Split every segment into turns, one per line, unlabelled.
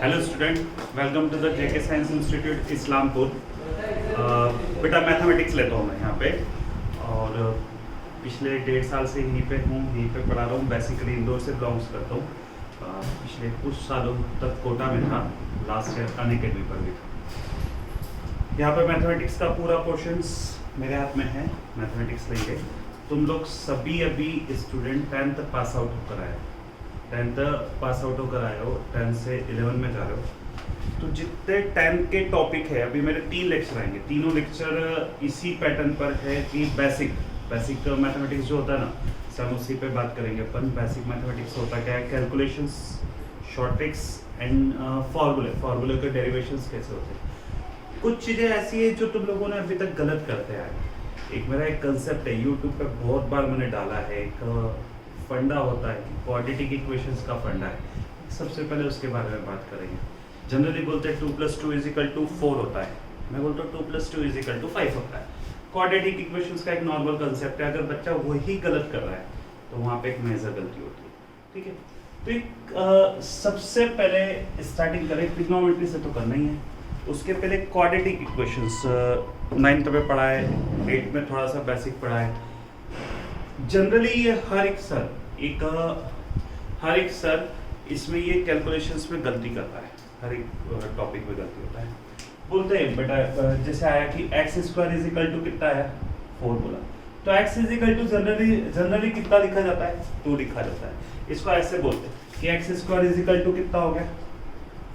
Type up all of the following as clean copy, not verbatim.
Hello student, welcome to the JK science institute Islampur. बेटा mathematics लेता हूँ मैं यहाँ पे और पिछले 1.5 साल से यहीं पे हूँ, यहीं पे पढ़ा रहा हूँ। बेसिकली इंदौर से बिलोंग्स करता हूँ। पिछले कुछ सालों तक कोटा में था, लास्ट ईयर अनअकैडमी पर भी था। यहाँ पे मैथमेटिक्स का पूरा पोर्शंस मेरे हाथ में है। मैथमेटिक्स लेंगे तुम लोग सभी अभी स्टूडेंट 10th पास आउट होकर आए, 10th पास आउट होकर आए हो, 10 से 11 में जा रहे हो। तो जितने 10 के टॉपिक है, अभी मेरे 3 लेक्चर आएंगे, तीनों लेक्चर इसी पैटर्न पर है कि बेसिक मैथमेटिक्स जो होता है ना, हम उसी पे बात करेंगे अपन। बेसिक मैथमेटिक्स होता क्या है, कैलकुलेशंस, शॉर्ट ट्रिक्स एंड फार्मूले के डेरिवेशंस कैसे होते हैं। कुछ चीज़ें ऐसी है जो तुम लोगों ने अभी तक गलत करते आए। एक मेरा एक कंसेप्ट है, यूट्यूब पे बहुत बार मैंने डाला है, एक फंडा होता है, क्वाड्रेटिक इक्वेशंस का फंडा है। सबसे पहले उसके बारे में बात करेंगे। जनरली बोलते हैं 2 + 2 = 4 होता है, मैं बोलता हूँ 2 + 2 = 5 होता है। क्वाड्रेटिक इक्वेशंस का एक नॉर्मल कंसेप्ट है। अगर बच्चा वही गलत कर रहा है तो वहाँ पे एक मेजर गलती होती है, ठीक है। तो एक सबसे पहले स्टार्टिंग करें, ट्रिग्नोमेट्री से तो करना ही है। उसके पहले क्वाड्रेटिक इक्वेशंस 9th में पढ़ा है, 8th में थोड़ा सा बेसिक पढ़ा है। जनरली ये हर एक सर इसमें ये कैलकुलेशंस में गलती करता है, हर एक टॉपिक में गलती होता है। बोलते हैं बेटा जैसे आया कि x² कितना है, 4 बोला, तो x जनरली कितना लिखा जाता है, 2 लिखा जाता है। इसको ऐसे बोलते हैं कि x² कितना हो गया,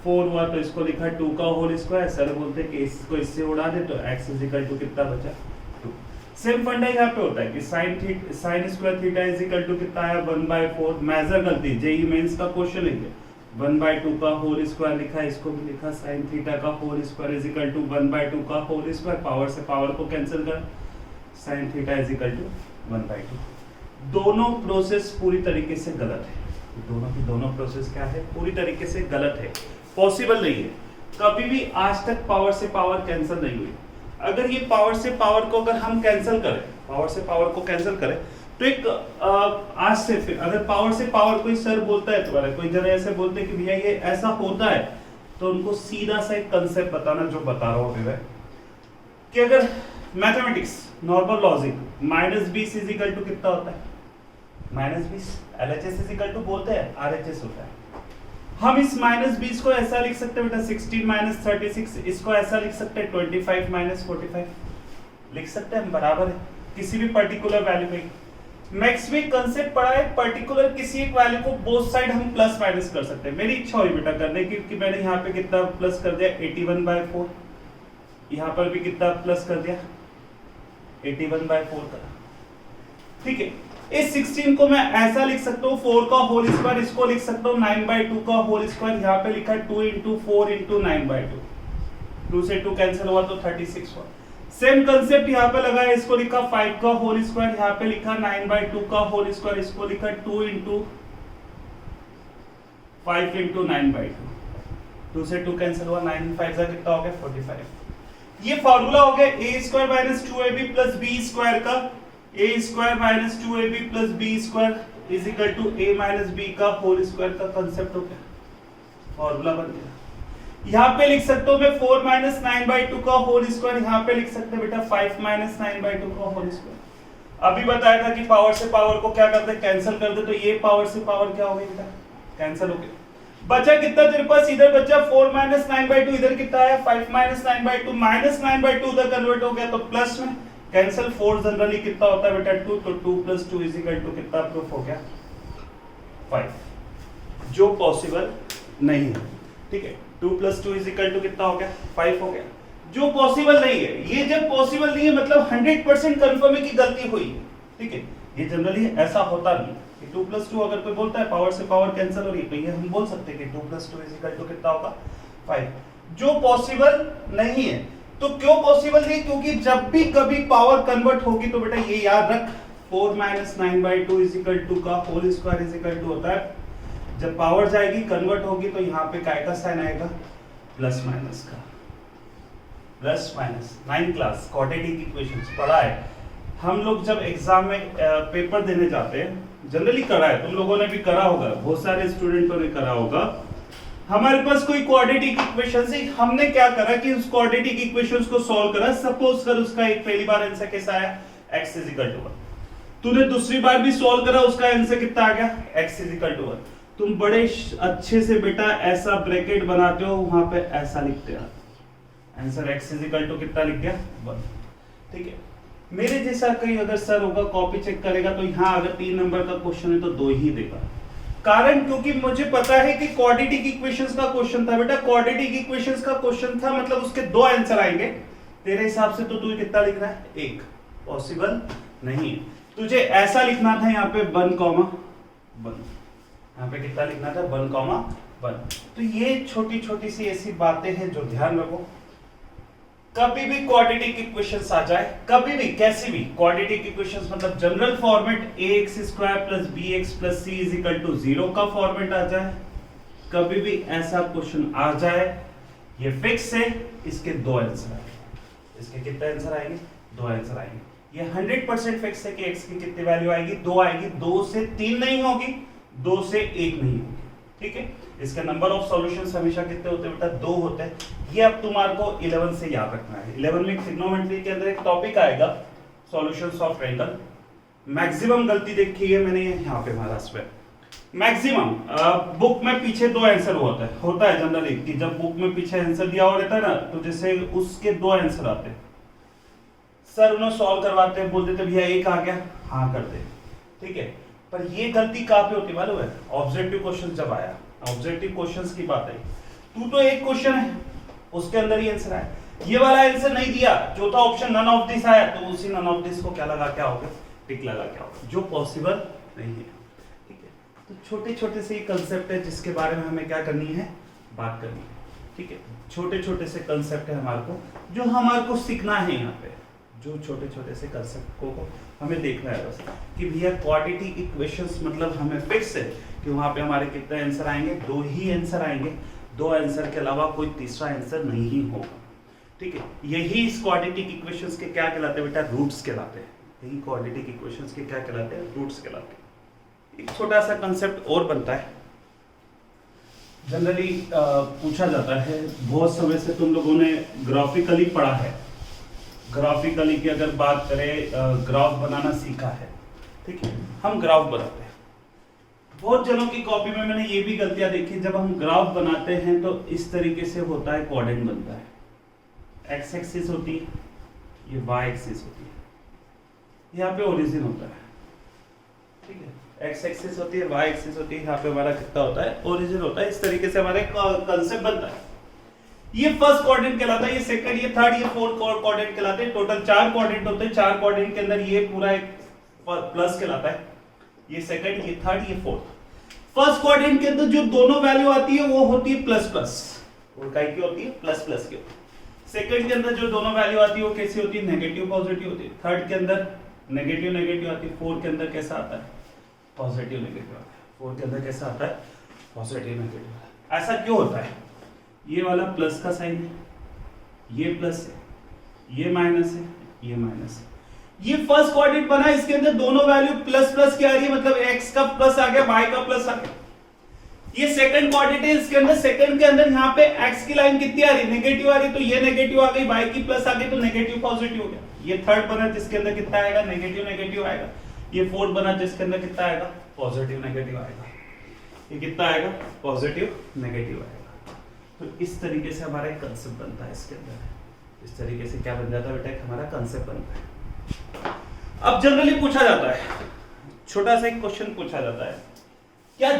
4 हुआ, तो इसको लिखा 2 का होल स्क्वायर। सर बोलते हैं कि इसको इससे उड़ा दे तो x कितना बचा, 2। सेम फंडा यहाँ पे होता है कि sin² थीटा कितना है, 1/4। मेजर गलती, जेई मेंस का क्वेश्चन लेंगे, 1/2 का होल स्क्वायर लिखा, इसको भी लिखा sin थीटा का होल स्क्वायर 1/2 का होल स्क्वायर। पावर से पावर को कैंसिल कर, sin थीटा 1/2। दोनों प्रोसेस पूरी तरीके से गलत है। दोनों प्रोसेस क्या है, पूरी तरीके से गलत है, पॉसिबल नहीं है। कभी भी आज तक पावर से पावर कैंसिल नहीं हुई। अगर ये पावर से पावर को अगर हम कैंसिल करें, तो एक आज से फिर अगर पावर से पावर कोई सर बोलता है, तुम्हारा कोई जरा ऐसे बोलते हैं कि भैया ये ऐसा होता है, तो उनको सीधा सा एक कंसेप्ट बताना जो बता रहा हूँ अभी कि अगर मैथमेटिक्स नॉर्मल लॉजिक -20 कितना होता है, -20 LHS बोलते हैं, RHS होता है। हम इस -20 को ऐसा लिख सकते हैं बेटा 16 - 36, इसको ऐसा लिख सकते हैं 25 - 45 लिख सकते हैं हम, बराबर है किसी भी पर्टिकुलर वैल्यू में। मैक्स में कंसेप्ट पढ़ा है, पर्टिकुलर किसी एक वैल्यू को बोथ साइड हम प्लस माइनस कर सकते हैं। मेरी इच्छा हुई बेटा करने की कि मैंने यहाँ पे कितना प्लस कर दिया, 81/4। यहाँ पर भी कितना प्लस कर दिया, 81/4 का, ठीक है। इस 16 को मैं ऐसा लिख सकता हूँ 4 का होल स्क्वायर, इसको लिख सकता हूँ 9/2 का होल स्क्वायर। यहाँ पे लिखा 2 × 4 × 9/2, 2 से 2 कैंसिल हुआ तो 36 हुआ। सेम कंसेप्ट यहाँ पे लगा है, इसको लिखा 5 का होल स्क्वायर, यहाँ पे लिखा 9/2 का होल स्क्वायर, इसको लिखा 2 × 5 × 9/2, 2 से 2 कैंसिल हुआ, 9 5 का कितना हो गया, 45। ये फॉर्मूला हो गया a² - 2ab + b² का, a² - 2ab + b² = a - b का होल स्क्वायर का कंसेप्ट हो गया, फॉर्मूला बन गया। यहाँ पे लिख सकता हूँ मैं 4 - 9/2 का होल स्क्वायर, यहाँ पे लिख सकते हैं बेटा 5 - 9/2 का होल स्क्वायर। अभी बताया था कि पावर से पावर को क्या करते हैं, कैंसिल कर दे, तो ये पावर से पावर क्या हो गई बेटा, कैंसिल हो गया। बचा कितना तेरे पास, इधर बचा 4 - 9/2, इधर कितना आया 5 - 9/2, -9/2 उधर कन्वर्ट हो गया तो प्लस में कैंसिल। 4 जनरली कितना होता है बेटा 2, तो 2 + 2 = कितना प्रूफ हो गया, 5, जो पॉसिबल नहीं है, ठीक है। 2 + 2 = कितना हो गया, 5 हो गया, जो पॉसिबल नहीं है। ये जब पॉसिबल नहीं है मतलब 100% कंफर्म है कि गलती हुई है, ठीक है। ये जनरली ऐसा होता नहीं कि 2 + 2 अगर कोई बोलता है पावर से पावर कैंसिल हो रही है, तो ये हम बोल सकते हैं कि 2 + 2 = कितना होगा, 5, जो पॉसिबल नहीं है। तो क्यों पॉसिबल नहीं, क्योंकि जब भी कभी पावर कन्वर्ट होगी तो बेटा ये याद रख, 4 - 9/2 का होल स्क्वायर होता है, जब पावर जाएगी कन्वर्ट होगी तो यहाँ पे काय का साइन आएगा, प्लस माइनस का, plus minus. 9th class quadratic equations पढ़ा है हम लोग। जब एग्जाम में पेपर देने जाते हैं, जनरली करा है, तुम लोगों ने भी करा होगा, बहुत सारे स्टूडेंटों ने करा होगा। हमारे पास कोई क्वाड्रेटिक इक्वेशन है, हमने क्या करा कि उस क्वाड्रेटिक इक्वेशंस को सॉल्व करा। सपोज कर उसका एक पहली बार आंसर कैसा आया, x = 1। तूने दूसरी बार भी सॉल्व करा, उसका आंसर कितना आ गया, x = 1। तुम बड़े अच्छे से बेटा ऐसा ब्रैकेट बनाते हो, वहां पे ऐसा लिखते हो, आंसर x = कितना लिख दिया, 1। ठीक है, मेरे जैसा कोई अगर सर होगा, कॉपी चेक करेगा तो यहाँ अगर 3 नंबर का क्वेश्चन है तो 2 ही देगा। कारण क्योंकि मुझे पता है कि क्वाड्रेटिक इक्वेशंस का क्वेश्चन था बेटा, क्वाड्रेटिक इक्वेशंस का क्वेश्चन था, मतलब उसके 2 आंसर आएंगे। तेरे हिसाब से तो तू कितना लिख रहा है, 1, पॉसिबल नहीं। तुझे ऐसा लिखना था यहाँ पे 1,1, यहाँ पे कितना लिखना था, 1,1। तो ये छोटी छोटी सी ऐसी बातें हैं जो ध्यान रखो। कभी भी क्वाड्रेटिक इक्वेशंस आ जाए, कभी भी कैसी भी क्वाड्रेटिक इक्वेशंस, मतलब general format ax² + bx + c = 0 का फॉर्मेट आ जाए, कभी भी ऐसा क्वेश्चन आ जाए, ये फिक्स है, इसके 2 आंसर आएंगे। इसके कितने आंसर आएंगे, 2 आंसर आएंगे। ये 100% फिक्स है कि x की कितनी वैल्यू आएगी, 2 आएगी। 2 से 3 नहीं होगी, 2 से 1 नहीं होगी। ठीक है, इसका नंबर ऑफ सॉल्यूशंस हमेशा कितने होते हैं बेटा, 2 होते हैं। ये अब तुम्हारे को 11 से याद रखना है। 11 में ट्रिग्नोमेट्री के अंदर एक टॉपिक आएगा, सॉल्यूशंस ऑफ ट्रायंगल। मैक्सिमम गलती देखी है मैंने यहाँ पे महाराष्ट्र में, मैक्सिमम बुक में पीछे 2 आंसर होता है जनरली, कि जब बुक में पीछे आंसर दिया हुआ रहता है ना, तो जैसे उसके 2 आंसर आते हैं, सर उन्हें सॉल्व करवाते हैं, बोल देते भैया 1 आ गया, हाँ कर दे। ठीक है, पर ये गलती कहाँ पे होती है मालूम है, ऑब्जेक्टिव क्वेश्चन जब आया, ऑब्जेक्टिव क्वेश्चंस की बात आई, तू तो एक क्वेश्चन है उसके अंदर ही आंसर आया, ये वाला आंसर नहीं दिया, चौथा ऑप्शन नन ऑफ दिस आया, तो उसी नन ऑफ दिस को क्या लगा के आओगे, टिक लगा के आओगे, जो पॉसिबल नहीं है। ठीक है, तो छोटे छोटे से कंसेप्ट है जिसके बारे में हमें क्या करनी है, बात करनी है। ठीक है, छोटे छोटे से कंसेप्ट है हमारे को, जो हमारे को सीखना है यहाँ पे, जो छोटे छोटे से कंसेप्ट को हमें देखना है बस, कि भैया क्वाड्रेटिक इक्वेशंस मतलब हमें फिक्स है कि वहां पे हमारे कितने आंसर आएंगे, 2 ही आंसर आएंगे, 2 आंसर के अलावा कोई तीसरा आंसर नहीं होगा। ठीक है, यही इस क्वाड्रेटिक इक्वेशंस के क्या कहलाते हैं बेटा, रूट्स कहलाते हैं। यही क्वाड्रेटिक इक्वेशंस के क्या कहलाते हैं, रूट्स कहलाते हैं। एक छोटा सा कंसेप्ट और बनता है, जनरली पूछा जाता है, बहुत समय से तुम लोगों ने ग्राफिकली पढ़ा है, ग्राफिकली की अगर बात करें, ग्राफ बनाना सीखा है। ठीक है, हम ग्राफ बनाते हैं, बहुत जनों की कॉपी में मैंने ये भी गलतियां देखी, जब हम ग्राफ बनाते हैं तो इस तरीके से होता है, क्वाड्रेंट बनता है, एक्स एक्सिस होती है, ये वाई एक्सिस होती है, यहाँ पे ओरिजिन होता है। ठीक है, एक्स एक्सिस होती है, वाई एक्सिस होती है, यहाँ पे हमारा कितना होता है, ओरिजिन होता है। इस तरीके से हमारे कंसेप्ट बनता है। ये फर्स्ट क्वाड्रेंट कहलाता है, ये सेकंड, ये थर्ड, ये फोर्थ क्वाड्रेंट कहलाते हैं। टोटल 4 क्वाड्रेंट होते हैं, 4 क्वाड्रेंट के अंदर ये पूरा एक प्लस कहलाता है, ये सेकंड, ये थर्ड, ये फोर्थ। फर्स्ट क्वाड्रेंट के अंदर जो दोनों वैल्यू आती है वो होती है प्लस प्लस, और काय की होती है, प्लस प्लस की होती है। सेकंड के अंदर जो दोनों वैल्यू आती है वो कैसी होती है, नेगेटिव पॉजिटिव होती है। थर्ड के अंदर नेगेटिव नेगेटिव आती है। फोर्थ के अंदर कैसा आता है, पॉजिटिव नेगेटिव आता है। फोर्थ के अंदर कैसा आता है, पॉजिटिव नेगेटिव। ऐसा क्यों होता है, ये वाला प्लस का साइन है, ये प्लस है, ये माइनस है, ये माइनस है। ये फर्स्ट क्वाड्रेंट बना, इसके अंदर दोनों वैल्यू प्लस प्लस की आ रही है, मतलब x का प्लस आ गया, y का प्लस आ गया। ये सेकंड क्वाड्रेंट है, इसके अंदर सेकंड के अंदर यहाँ पे x की लाइन कितनी आ रही है, नेगेटिव आ रही, तो ये नेगेटिव आ गई, y की प्लस आ गई, तो नेगेटिव पॉजिटिव हो गया। ये थर्ड बना जिसके अंदर कितना आएगा, नेगेटिव नेगेटिव आएगा। ये फोर्थ बना जिसके अंदर कितना आएगा, पॉजिटिव नेगेटिव आएगा। ये कितना आएगा, पॉजिटिव नेगेटिव आएगा। तो इस तरीके से हमारा एक कंसेप्ट बनता है इसके अंदर। इस तरीके से क्या बन जाता है बेटा, हमारा कंसेप्ट बनता है। अब जनरली पूछा जाता है, छोटा सा एक क्वेश्चन पूछा जाता है, क्या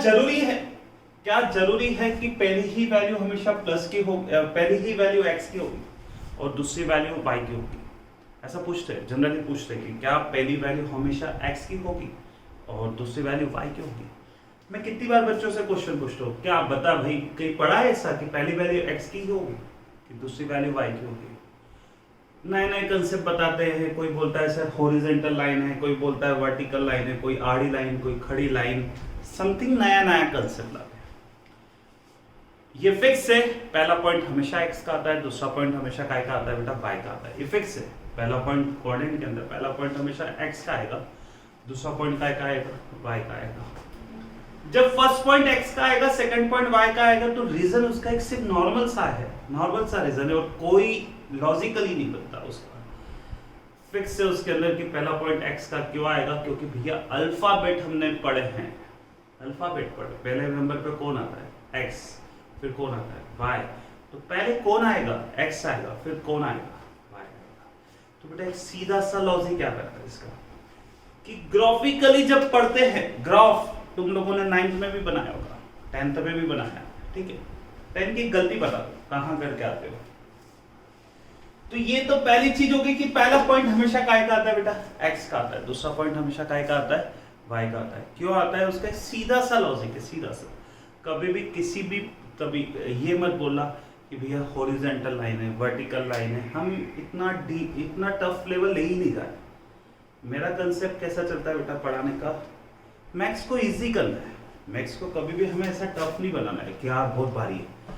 जरूरी है कि पहली ही वैल्यू हमेशा प्लस की हो, पहली ही वैल्यू x की होगी और दूसरी वैल्यू y की होगी? ऐसा पूछते हैं, जनरली पूछते हैं कि क्या पहली वैल्यू हमेशा x की होगी और दूसरी वैल्यू y की होगी? मैं कितनी बार बच्चों से क्वेश्चन पूछता हूँ, क्या बता भाई कहीं पढ़ा है ऐसा कि पहली वैल्यू x की ही होगी कि दूसरी वैल्यू y की होगी? नए नए कंसेप्ट बताते हैं, कोई बोलता है सर हॉरिजॉन्टल लाइन है, कोई बोलता है वर्टिकल लाइन है, कोई आड़ी लाइन, कोई खड़ी लाइन, समथिंग नया नया कंसेप्ट लाते हैं। ये फिक्स है, पहला पॉइंट हमेशा x का आता है, दूसरा पॉइंट हमेशा काय का आता है बेटा, y का आता है। ये फिक्स है, पहला पॉइंट क्वाड्रेंट के अंदर पहला पॉइंट हमेशा x का आएगा, दूसरा पॉइंट काय का आएगा, y का आएगा। जब फर्स्ट पॉइंट x का आएगा, सेकंड पॉइंट y का आएगा, तो रीजन उसका एक सिर्फ नॉर्मल सा है, नॉर्मल सा रीजन है और कोई लॉजिकली नहीं बनता उसका। फिक्स है उसके अंदर कि पहला पॉइंट x का क्यों आएगा, क्योंकि भैया अल्फाबेट हमने पढ़े हैं, अल्फाबेट पढ़े। पहले नंबर पे कौन आता है x, फिर कौन आता है y, तो पहले कौन आएगा x आएगा, फिर कौन आएगा y आएगा। तो बेटा एक सीधा सा लॉजिक क्या करता है इसका कि ग्राफिकली जब पढ़ते हैं, ग्राफ तुम लोगों ने 9th में भी बनाया होगा, 10th में भी बनाया, ठीक है। 10 की गलती बता दो कहां करके आते हो। तो ये तो पहली चीज होगी कि पहला पॉइंट हमेशा काय का आता है बेटा, x का आता है। दूसरा पॉइंट हमेशा काय का आता है, y का आता है। क्यों आता है, उसका सीधा सा लॉजिक है, सीधा सा। कभी भी किसी भी कभी ये मत बोलना कि भैया हॉरिजॉन्टल लाइन है, वर्टिकल लाइन है, हम इतना टफ लेवल ले ही नहीं रहा है। मेरा कंसेप्ट कैसा चलता है बेटा पढ़ाने का, मैथ्स को इजी करना है। मैथ्स को कभी भी हमें ऐसा टफ नहीं बनाना है कि यार बहुत भारी है,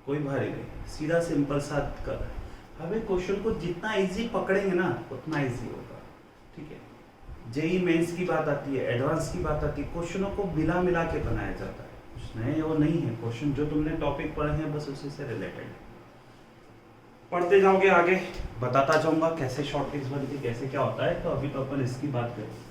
कोई भारी नहीं, सीधा सिंपल सा कर। हमें क्वेश्चन को जितना इजी पकड़ेंगे ना उतना इजी होगा, ठीक है। जेई मेंस की बात आती है, एडवांस की बात आती है, क्वेश्चनों को मिला मिला के बनाया जाता है, कुछ नए वो नहीं है। क्वेश्चन जो तुमने टॉपिक पढ़े हैं बस उसी से रिलेटेड है। पढ़ते जाओगे आगे, बताता जाऊंगा कैसे शॉर्ट ट्रिक्स बनती है, कैसे क्या होता है। तो अभी तो अपन इसकी बात करें।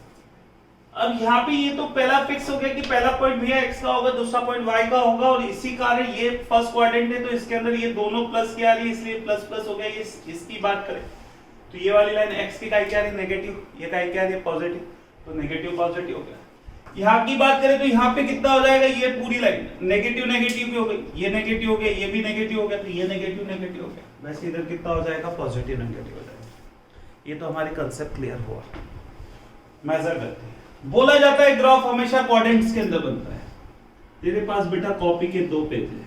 अब यहाँ पे ये तो पहला फिक्स हो गया कि पहला पॉइंट भैया x का होगा, दूसरा पॉइंट y का होगा, और इसी कारण ये फर्स्ट क्वाड्रेंट है तो इसके अंदर ये दोनों प्लस की आ रही है, इसलिए प्लस प्लस हो गया। ये इसकी बात करें तो ये वाली लाइन x की काय क्या आ रही है, नेगेटिव, ये काय क्या आ रही है, पॉजिटिव, तो नेगेटिव पॉजिटिव हो गया। यहाँ की बात करें तो यहाँ पे कितना हो जाएगा, ये पूरी लाइन नेगेटिव नेगेटिव की हो गई, ये नेगेटिव हो गया, ये भी नेगेटिव हो गया, तो ये नेगेटिव नेगेटिव हो गया। वैसे इधर कितना हो जाएगा, पॉजिटिव नेगेटिव हो जाएगा। ये तो हमारी कंसेप्ट क्लियर हुआ। मेजर करते हैं, बोला जाता है ग्राफ हमेशा क्वाड्रेंट्स के अंदर बनता है। तेरे पास बेटा कॉपी के 2 पेज है,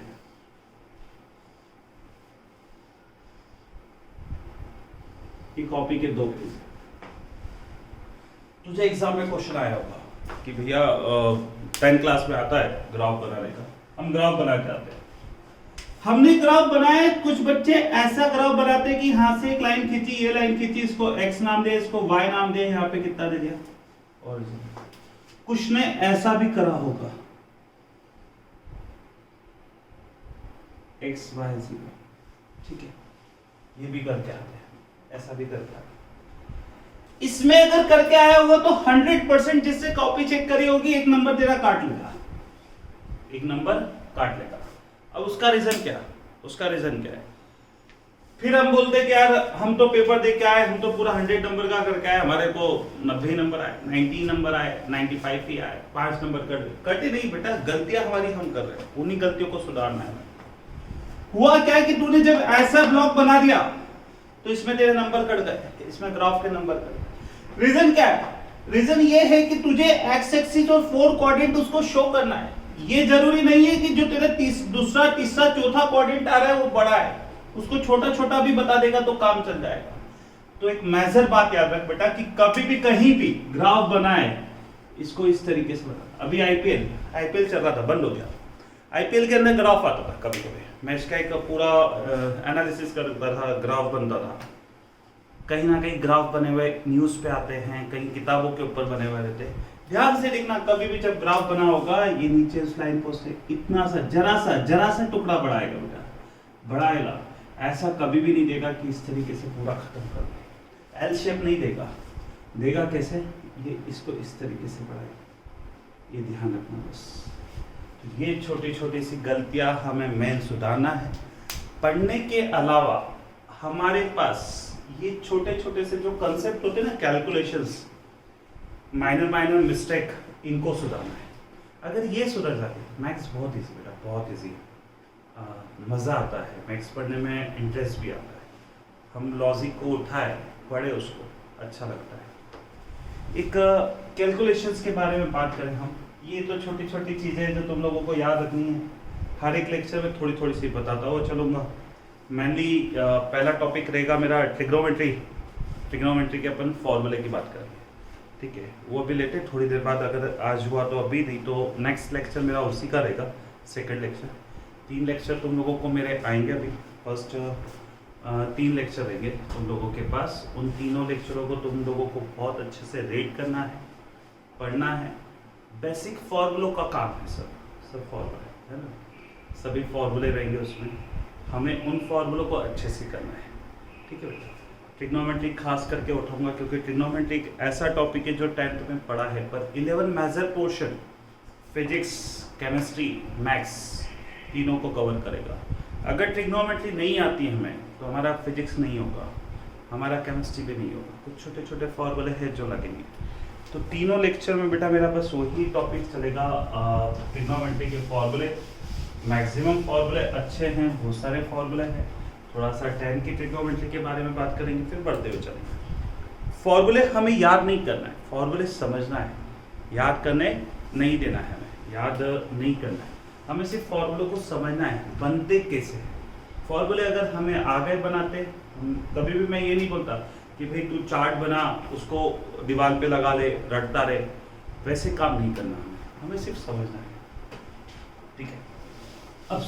ये कॉपी के 2 पेज। तुझे एग्जाम में क्वेश्चन आया होगा कि भैया 10th क्लास में आता है ग्राफ बनाने का, हम ग्राफ बना के आते हैं। हमने ग्राफ बनाया, कुछ बच्चे ऐसा ग्राफ बनाते हैं कि यहां से एक लाइन खींची, ये लाइन खींची, इसको x नाम दे, इसको y नाम दे, यहाँ पे कितना दे दिया ओरिजिन। कुछ ने ऐसा भी करा होगा, x y 0, ठीक है, ये भी करके आते हैं, ऐसा भी करके आते हैं। इसमें अगर करके आया होगा तो 100% जिससे कॉपी चेक करी होगी, एक नंबर तेरा काट लेगा, एक नंबर काट लेगा। अब उसका रीजन क्या है, उसका रीजन क्या है, फिर हम बोलते हैं कि यार हम तो पेपर दे के आए, हम तो पूरा 100 नंबर का करके आए, हमारे को 90 नंबर आए, 90 नंबर आए, 95 ही आए, 5 नंबर कटे नहीं बेटा, गलतियां हमारी हम कर रहे हैं, उन्हीं गलतियों को सुधारना है। हुआ क्या है कि तूने जब ऐसा ब्लॉक बना दिया तो इसमें तेरे नंबर कट गए, इसमें ग्राफ के नंबर कट गए। रीजन क्या है, रीजन ये है कि तुझे एक्स एक्सिस और 4 क्वाड्रेंट उसको शो करना है। ये जरूरी नहीं है कि जो तेरा दूसरा तीसरा चौथा क्वाड्रेंट आ रहा है वो बड़ा है, उसको छोटा छोटा भी बता देगा तो काम चल जाएगा। तो एक मेजर बात याद रख बेटा कि कभी भी कहीं भी ग्राफ बनाए इसको इस तरीके से बना। अभी आईपीएल चल रहा था, बंद हो गया। आईपीएल के अंदर ग्राफ आता था, कभी कभी मैं इसका एक पूरा एनालिसिस करता था, ग्राफ बनता था। कहीं ना कहीं ग्राफ बने हुए न्यूज पे आते हैं, कहीं किताबों के ऊपर बने हुए रहते हैं। ध्यान से देखना, कभी भी जब ग्राफ बना होगा ये नीचे उस लाइन को से इतना सा जरा सा टुकड़ा बढ़ाएगा बेटा, बढ़ाएगा। ऐसा कभी भी नहीं देगा कि इस तरीके से पूरा खत्म कर दे, एल शेप नहीं देगा। देगा कैसे, ये इसको इस तरीके से बढ़ाएगा, ये ध्यान रखना बस। तो ये छोटी छोटी सी गलतियां हमें मेन सुधारना है। पढ़ने के अलावा हमारे पास ये छोटे छोटे से जो कंसेप्ट होते हैं ना, कैलकुलेशंस, माइनर मिस्टेक, इनको सुधारना है। अगर ये सुधर जाए, मैथ्स बहुत इजी बेटा, बहुत इजी, मज़ा आता है मैथ्स पढ़ने में, इंटरेस्ट भी आता है। हम लॉजिक को उठाए, पढ़े उसको, अच्छा लगता है। एक कैलकुलेशंस के बारे में बात करें हम, ये तो छोटी छोटी चीज़ें हैं जो तुम लोगों को याद रखनी है। हर एक लेक्चर में थोड़ी थोड़ी सी बताता हुआ चलूँगा। मेनली पहला टॉपिक रहेगा मेरा ट्रिग्नोमेट्री के अपन फॉर्मूले की बात करेंगे, ठीक है। वो अभी लेटे थोड़ी देर बाद, अगर आज हुआ तो अभी, नहीं तो नेक्स्ट लेक्चर मेरा उसी का रहेगा, सेकंड लेक्चर। 3 लेक्चर तुम लोगों को मेरे आएंगे। अभी फर्स्ट 3 लेक्चर रहेंगे तुम लोगों के पास। उन तीनों लेक्चरों को तुम लोगों को बहुत अच्छे से रीड करना है, पढ़ना है, बेसिक फॉर्मूलों का काम है सब फॉर्मूले है ना, सभी फॉर्मूले रहेंगे उसमें, हमें उन फॉर्मूलों को अच्छे से करना है। ठीक है बेटा, ट्रिग्नोमेट्री खास करके उठाऊंगा क्योंकि ट्रिग्नोमेट्री एक ऐसा टॉपिक है जो 10th में पढ़ा है, पर 11 major portion physics, chemistry, maths तीनों को कवर करेगा। अगर ट्रिग्नोमेट्री नहीं आती है हमें तो हमारा फिजिक्स नहीं होगा, हमारा केमिस्ट्री भी नहीं होगा, कुछ छोटे छोटे फॉर्मूले हैं जो लगेंगे। तो तीनों लेक्चर में बेटा मेरा बस वही टॉपिक चलेगा, ट्रिग्नोमेट्री के फॉर्मूले, मैक्सिमम फॉर्मूले अच्छे हैं, बहुत सारे फॉर्मूले हैं, थोड़ा सा 10 की ट्रिग्नोमेट्री के बारे में बात करेंगे, फिर बढ़ते हुए चलेंगे। फॉर्मूले हमें याद नहीं करना है, फॉर्मूले समझना है, याद करने नहीं देना है, हमें याद नहीं करना है, हमें सिर्फ फॉर्मूलों को समझना है बनते कैसे हैं। फॉर्मूले अगर हमें आ गए बनाते, कभी भी मैं ये नहीं बोलता कि भाई तू चार्ट बना उसको दीवार पे लगा ले रटता रहे, वैसे काम नहीं करना हमें सिर्फ समझना है। ठीक है, अब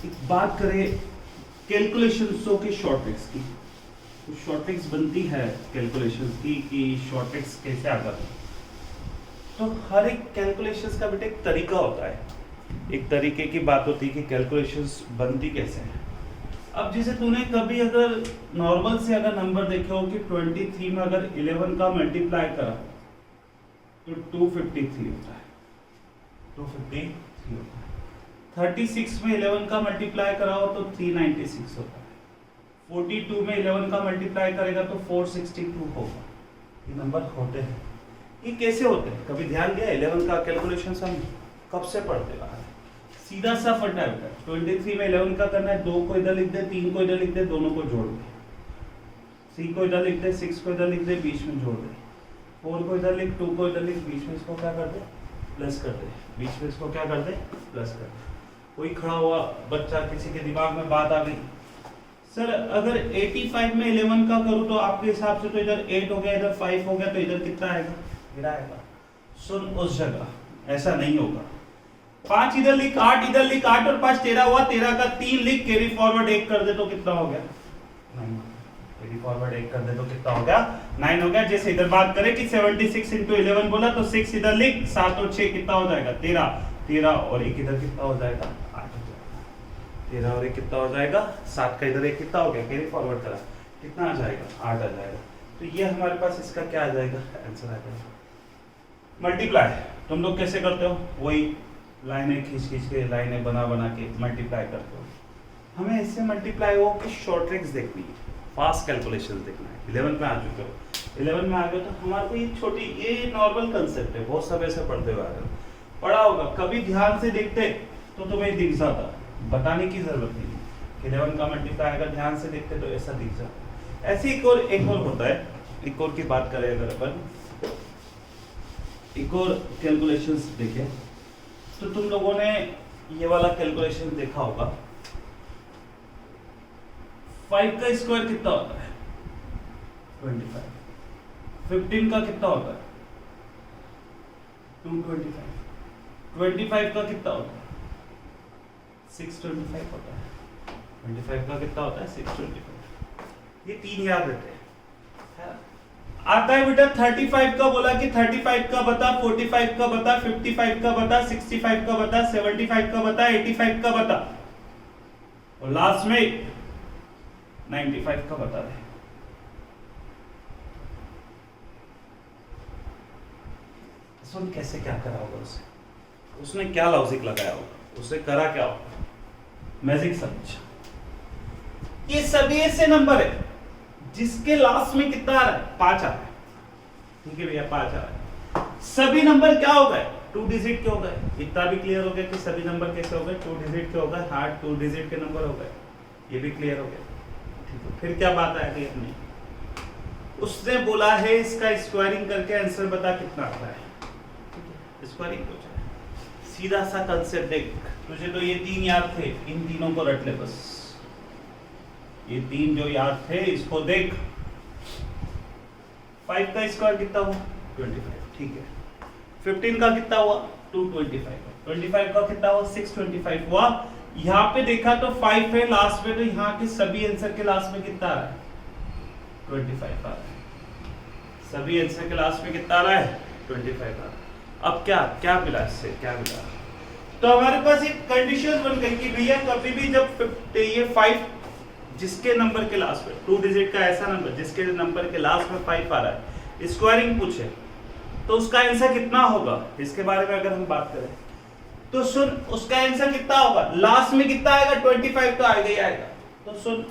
एक बात करें कैलकुलेशंसों के शॉर्ट ट्रिक्स की। कुछ शॉर्ट ट्रिक्स बनती है कैलकुलेशंस की कि शॉर्ट ट्रिक्स कैसे आ जाती है। तो हर एक कैलकुलेशंस का बेटा एक तरीका होता है, एक तरीके की बात होती है कि कैलकुलेशंस बनती कैसे है। अब जैसे तूने कभी अगर नॉर्मल से अगर नंबर देखे हो कि 23 में अगर 11 का मल्टीप्लाई करा तो 253 होता है, 253 होता है। 36 में 11 का मल्टीप्लाई करा हो तो 396 होता है। 42 में 11 का मल्टीप्लाई करेगा तो 462 होगा। ये नंबर होते हैं। ये कैसे होते हैं, कभी ध्यान दिया? 11 का कैलकुलेशन हम कब से पढ़ते आ रहे हैं? सीधा सा फंडा है, 23 में 11 का करना है, 2 को इधर लिख दे, 3 को इधर लिख दे, दोनों को जोड़ दे, 3 को इधर लिख दे, 6 को इधर लिख दे, बीच में जोड़ दे, 4 को इधर लिख, 2 को इधर लिख, बीच में इसको क्या कर दे, प्लस कर दे, बीच में इसको क्या कर दे, प्लस कर दे। कोई खड़ा हुआ बच्चा, किसी के दिमाग में बात आ गई, सर अगर 85 में 11 का करूं तो आपके हिसाब से तो इधर 8 हो गया, इधर 5 हो गया, तो इधर कितना आएगा, मेरा आएगा। सुन, उस जगह ऐसा नहीं होगा। 5 इधर लिख, 8 इधर लिख, 8 और 5 13 हुआ, 13 का 3 लिख, कैरी फॉरवर्ड 1 कर दे तो कितना हो गया, 9। कैरी फॉरवर्ड 1 कर दे तो कितना हो गया, 9 हो गया। जैसे इधर बात करें कि 76 into 11 बोला तो 6 इधर लिख, 7 और 6 कितना हो जाएगा, 13, 13 और 1 इधर कितना हो जाएगा, 8 हो जाएगा। 13 और 1 कितना हो जाएगा, 7 का इधर 1 कितना हो गया, कैरी फॉरवर्ड करा, कितना आ जाएगा, 8 आ जाएगा। तो ये हमारे पास इसका क्या आ जाएगा, आंसर आ जाएगा। मल्टीप्लाई तुम लोग कैसे करते हो, वही लाइनें खींच खींच के, लाइनें बना बना के मल्टीप्लाई करते हो। हमें इससे मल्टीप्लाई हो कि शॉर्ट ट्रिक्स देखनी है, फास्ट कैलकुलेशन देखना है। 11 में आ चुके हो, 11 में आ गए तो हमारे को ये छोटी, ये नॉर्मल कंसेप्ट है, बहुत समय से पढ़ते हुए आ रहे हो, पढ़ा होगा। कभी ध्यान से देखते तो तुम्हें दिख जाता, बताने की जरूरत नहीं। 11 का मल्टीप्लाई अगर ध्यान से देखते तो ऐसा दिख जाता। ऐसे एक और होता है, एक और की बात करें अगर अपन, एक और कैलकुलेशंस देखें तो तुम लोगों ने ये वाला कैलकुलेशन देखा होगा। 5 का स्क्वायर कितना होता है, 25। 15 का कितना होता है, 225। 25 का कितना होता है, 625 होता है। 25 का कितना होता है, 625। ये 3 याद रहते हैं। आता है बेटा 35 का, बोला कि 35 का बता, 45 का बता, 55 का बता, 65 का बता, 75 का बता, 85 का बता, और लास्ट में 95 का बता दे। सुन कैसे क्या करा होगा उसने क्या लॉजिक लगाया होगा, उसने करा क्या होगा, मैजिक समझ। ये सभी ऐसे नंबर है जिसके लास्ट में कितना आ रहा है, 5 आ रहा है। ठीक है भैया, 5 आ रहा है। सभी नंबर क्या हो गए, 2 डिजिट के हो गए। इतना भी क्लियर हो गया कि सभी नंबर कैसे हो गए, 2 डिजिट के हो गए, हार्ड 2 डिजिट के नंबर हो गए, ये भी क्लियर हो गया। ठीक है, फिर क्या बात आ गई अपनी, उसने बोला है इसका स्क्वायरिंग करके आंसर बता कितना आता है। स्क्वायरिंग पूछा है, सीधा सा कंसेप्ट देख, तुझे तो ये 3 याद थे, इन तीनों को रट ले बस। ये 3 जो याद थे इसको देख। 5 का स्क्वायर कितना हुआ, 25। ठीक है, 15 का कितना हुआ, 225। 25 का कितना हुआ, 625 हुआ। यहाँ पे देखा तो 5 है लास्ट में, तो यहाँ के सभी आंसर के लास्ट में कितना आ रहा है, 25 आ रहा है। सभी आंसर के लास्ट में कितना आ रहा है, 25 आ रहा है। अब क्या क्या मिला इससे, क्या मिला? तो हमारे पास एक कंडीशन बन गई कि भैया कभी भी जब ये 5 जिसके नंबर के लास्ट में 2 डिजिट का ऐसा नंबर जिसके नंबर के लास्ट में 5 आ रहा है, स्क्वायरिंग पूछे तो उसका आंसर कितना होगा, इसके बारे में अगर हम बात करें तो सुन, उसका आंसर कितना होगा, लास्ट में कितना आएगा, 25 तो आएगा ही आएगा। तो सुन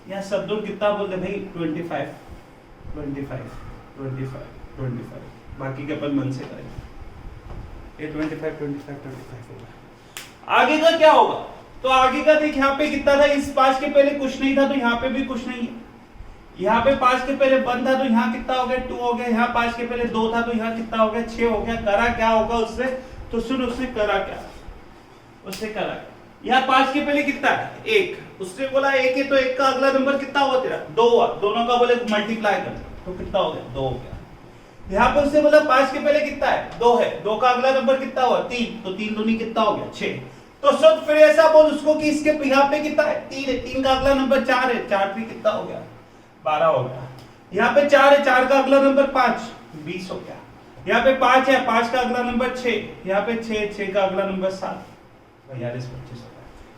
यहाँ शब्दों कितना बोलते भाई, 25 25 25 25, बाकी के अपन मन से करेंगे। ये 25 25 25 होगा। आगे का क्या होगा, तो आगे का देख यहाँ पे कितना था, इस 5 के पहले कुछ नहीं था तो यहाँ पे भी कुछ नहीं है। यहाँ पे 5 के पहले 1 था तो यहाँ कितना हो गया, 2 हो गया। यहाँ 5 के पहले 2 था तो यहाँ कितना हो गया, 6 हो गया। करा क्या होगा उससे, तो सुन उसने करा क्या, उससे करा यहाँ 5 के पहले कितना है, 1। उसने बोला 1 है तो 1 का अगला नंबर कितना हुआ तेरा, 2 हुआ। दोनों का बोले मल्टीप्लाई कर तो कितना हो गया, 2 हो गया। यहाँ पे उसने बोला 5 के पहले कितना है, 2 है। 2 का अगला नंबर कितना हुआ, 3, तो 3 दूनी कितना हो गया, 6। तो सब फिर ऐसा बोल उसको कि इसके यहाँ पे कितना है, 3 है। 3 का अगला नंबर 4 है, 4 भी कितना हो गया, 12 हो गया। यहाँ पे 4 है, 4 का अगला नंबर 5, 20 हो गया। यहाँ पे 5 है, 5 का अगला नंबर 6, यहाँ पे 6 का अगला नंबर 7, 42 25 हो गया।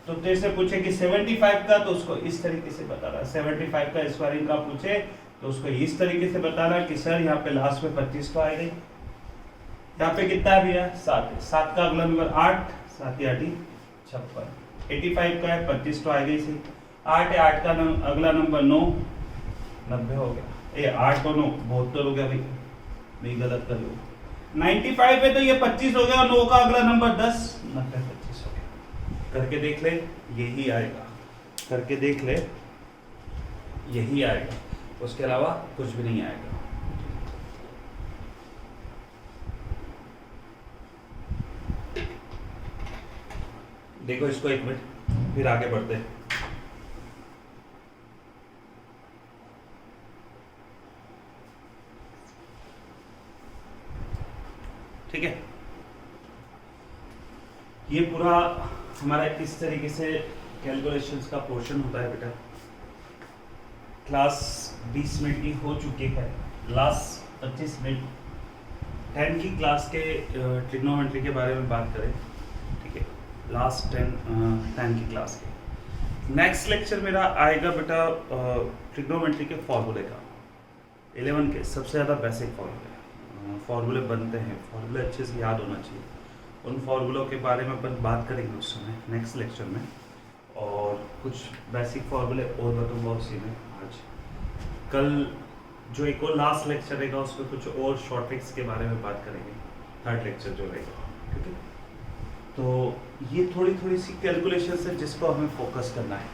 तो तेरे से पूछे कि 75 का, तो उसको इस तरीके से बता रहा। 75 का स्क्वायरिंग का पूछे तो उसको इस तरीके से बता रहा कि सर यहाँ पे लास्ट में 25 तो आएगा। यहाँ पे कितना है भैया, 7 है। 7 का अगला नंबर 8, 7 8 56। 85 का है, 25 तो आएगा इसे। 8 है, 8 का अगला नंबर 9, 90 हो गया। ये 8 को 9 72 हो गया भाई, नहीं गलत कर लो। 95 है तो ये 25 हो गया, और 9 का अगला नंबर 10, 90 25 हो गया। करके देख ले, यही आएगा। करके देख ले, यही आएगा, उसके अलावा कुछ भी नहीं आएगा। देखो इसको एक मिनट, फिर आगे बढ़ते हैं। ठीक है, ये पूरा हमारा इस तरीके से कैलकुलेशंस का पोर्शन होता है बेटा। क्लास 20 मिनट की हो चुकी है, लास्ट 25 मिनट 10 की क्लास के ट्रिग्नोमेट्री के बारे में बात करें। ठीक है, लास्ट 10 की क्लास के नेक्स्ट लेक्चर मेरा आएगा बेटा ट्रिग्नोमेट्री के फॉर्मूले का। 11 के सबसे ज़्यादा बेसिक फॉर्मूले बनते हैं, फॉर्मूले अच्छे से याद होना चाहिए। उन फॉर्मूलों के बारे में अपन बात करेंगे उस समय नेक्स्ट लेक्चर में, और कुछ बेसिक फॉर्मूले और बताऊंगा उसी में आज। कल जो एक और लास्ट लेक्चर रहेगा उसमें कुछ और शॉर्ट ट्रिक्स के बारे में बात करेंगे, थर्ड लेक्चर जो रहेगा। ठीक है, तो ये थोड़ी थोड़ी सी कैलकुलेशन है जिसको हमें फोकस करना है।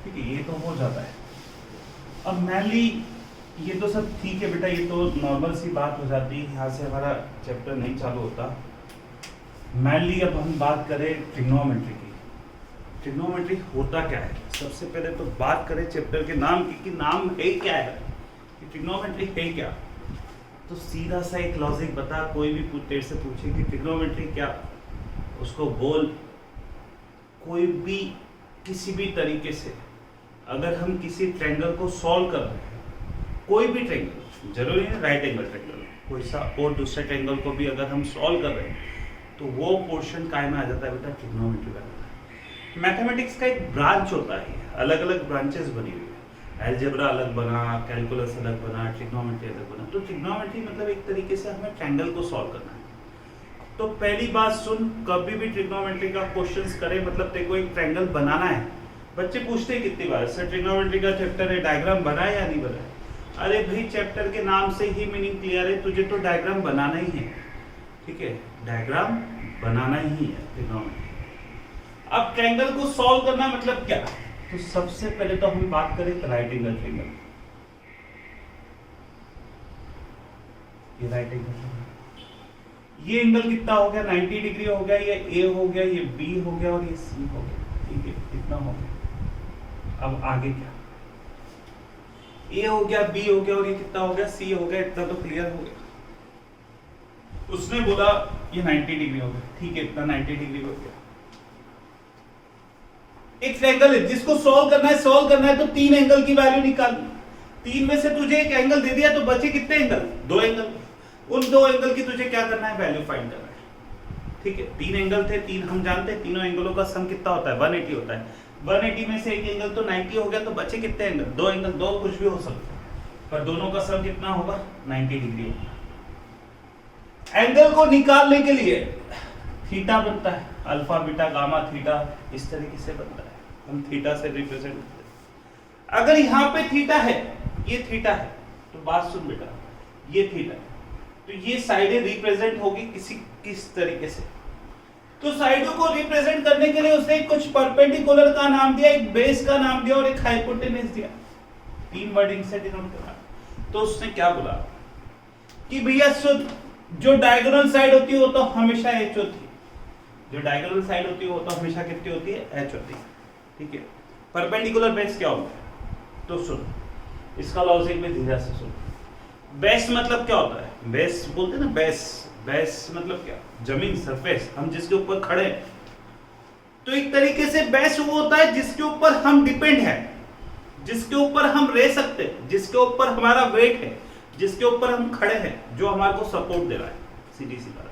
ठीक है, ये तो हो जाता है। अब मैनली ये तो सब ठीक है बेटा, ये तो नॉर्मल सी बात हो जाती है, यहाँ से हमारा चैप्टर नहीं चालू होता। मैनली अब हम बात करें ट्रिग्नोमेट्री की। ट्रिग्नोमेट्री होता क्या है, सबसे पहले तो बात करें चैप्टर के नाम की कि नाम है क्या है, कि ट्रिग्नोमेट्री है क्या। तो सीधा सा एक लॉजिक बता, कोई भी तेरे से पूछे कि ट्रिग्नोमेट्री क्या, उसको बोल कोई भी किसी भी तरीके से अगर हम किसी ट्रायंगल को सॉल्व कर रहे हैं, कोई भी ट्रायंगल, जरूरी है राइट एंगल ट्रायंगल, कोई सा और दूसरे ट्रायंगल को भी अगर हम सॉल्व कर रहे हैं तो वो पोर्शन काय में आ जाता है बेटा, ट्रिग्नोमेट्री का। मैथमेटिक्स का एक ब्रांच होता है, अलग अलग ब्रांचेस बनी हुई है। अलजेब्रा अलग बना, कैलकुलस अलग बना, ट्रिग्नोमेट्री अलग बना। तो ट्रिग्नोमेट्री मतलब एक तरीके से हमें ट्रायंगल को सॉल्व करना है। तो पहली बात सुन, कभी भी ट्रिग्नोमेट्री का क्वेश्चंस करे मतलब तेरे को एक ट्रायंगल बनाना है। बच्चे पूछते हैं कितनी बार, सर ट्रिग्नोमेट्री का चैप्टर है, डायग्राम बना है या नहीं बना है? अरे भाई चैप्टर के नाम से ही मीनिंग क्लियर है, तुझे तो डायग्राम बनाना ही है। ठीक है, डायग्राम बनाना ही है ट्रिग्नोमेट्री। अब ट्रायंगल को सॉल्व करना मतलब क्या, तो सबसे पहले तो हम बात करें राइट एंगल ट्रायंगल। ये राइट एंगल ट्रायंगल, ये एंगल कितना हो गया, 90 डिग्री हो गया, ये ए हो गया, ये बी हो गया और ये सी हो गया। ठीक है, इतना हो गया। अब आगे क्या, ए हो गया, बी हो गया और ये कितना हो गया, सी हो गया। इतना तो क्लियर हो गया। उसने बोला ये 90 डिग्री हो गया, ठीक है, इतना 90 डिग्री हो गया। एक ट्रायंगल है जिसको सॉल्व करना है तो 3 एंगल की वैल्यू निकालनी। 3 में से तुझे एक एंगल दे दिया तो बचे कितने एंगल, 2 एंगल। उन 2 एंगल की तुझे क्या करना है, वैल्यू फाइंड करना है। ठीक है, 3 एंगल थे, 3 हम जानते हैं, तीनों एंगलों का सम कितना होता है 180 होता है। 180 में से एक एंगल तो 90 हो गया, तो बचे कितने एंगल, 2 एंगल, 2 कुछ भी हो सकते हैं, पर दोनों का सम कितना होगा 90 डिग्री होगा। एंगल को निकालने के लिए थीटा बनता है, अल्फा बीटा गामा थीटा इस तरीके से बनता है, हम थीटा से रिप्रेजेंट करते हैं। अगर यहाँ पे थीटा है, ये थीटा है, तो बात सुन बेटा, ये थीटा है, तो ये साइडें रिप्रेजेंट होगी किस तरीके से, तो साइडों को रिप्रेजेंट करने के लिए उसने कुछ परपेंडिकुलर का नाम दिया, एक बेस का नाम दिया और एक हाइपोटेनस दिया, 3 वर्डिंग से डिनोट करा। तो उसने क्या बोला कि भैया जो डायगोनल साइड होती है वो तो हमेशा h होती है, जो डायगोनल साइड होती है वो तो हमेशा कितनी होती है, h होती है, ठीक है। परपेंडिकुलर बेस क्या होता है, तो सुन, इसका लॉजिक में धीरे से सुन। बेस मतलब क्या होता है, बेस बोलते हैं ना, बेस मतलब क्या, जमीन, सरफेस, हम जिसके ऊपर खड़े हैं। तो एक तरीके से बेस वो होता है जिसके ऊपर हम डिपेंड है, जिसके ऊपर हम रह सकते हैं, जिसके ऊपर हमारा वेट है, जिसके ऊपर हम खड़े हैं, जो हमारे को सपोर्ट दे रहा है, सीधी सी बात,